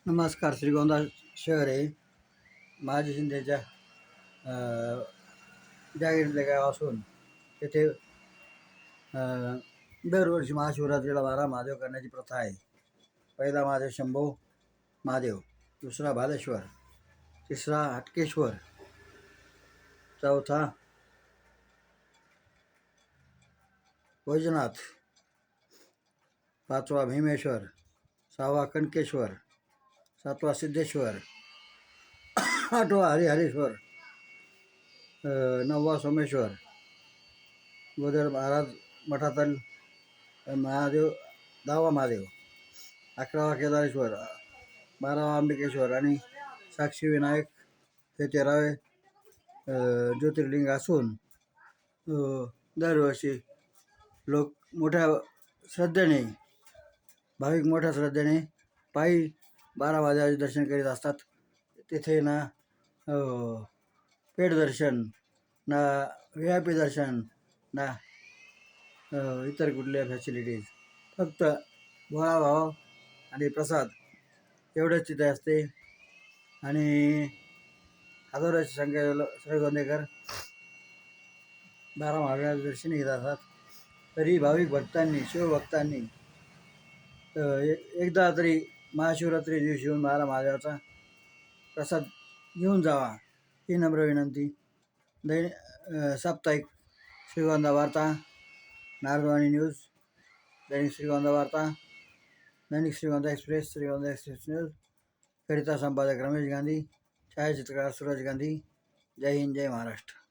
नमस्कार. श्रीगोंदा शहर हे महाजी शिंदेच्या जागीरले गाव असून तेथे दरवर्षी महाशिवरात्रीला 12 महादेव करण्याची प्रथा आहे. पहिला महादेव शंभो महादेव, दुसरा भालेश्वर, तिसरा हटकेश्वर, चौथा वैजनाथ, पाचवा भीमेश्वर, सहावा कणकेश्वर, सातवा सिद्धेश्वर, आठवा हरिहरेश्वर, नववा सोमेश्वर, गोदर महाराज मठातील महादेव, 10वा महादेव, 11वा केदारेश्वर, 12वा अंबिकेश्वर आणि साक्षी विनायक हे 13वे ज्योतिर्लिंग असून दरवर्षी लोक मोठ्या श्रद्धेने, भाविक मोठ्या श्रद्धेने पायी 12 महादेवाचे दर्शन करीत असतात. तिथे ना पेड दर्शन, ना VIP दर्शन, ना इतर कुठल्या फॅसिलिटीज, फक्त भोळाभाव आणि प्रसाद एवढंच तिथे असते. आणि हजारोची संख्या श्रीगोंदेकर 12 महादेवाचे दर्शन घेत असतात. तरी भाविक भक्तांनी, शिवभक्तांनी एकदा तरी महाशिवरात्री दिवशी येऊन 12 महादेवाचा प्रसाद घेऊन जावा ही नम्र विनंती. साप्ताहिक श्रीगोंदा वार्ता, नारदवाणी न्यूज, दैनिक श्रीगोंदा वार्ता, दैनिक Shrigonda express, Shrigonda express news करिता संपादक रमेश गांधी, छायाचित्रकार सूरज गांधी. जय हिंद, जय महाराष्ट्र.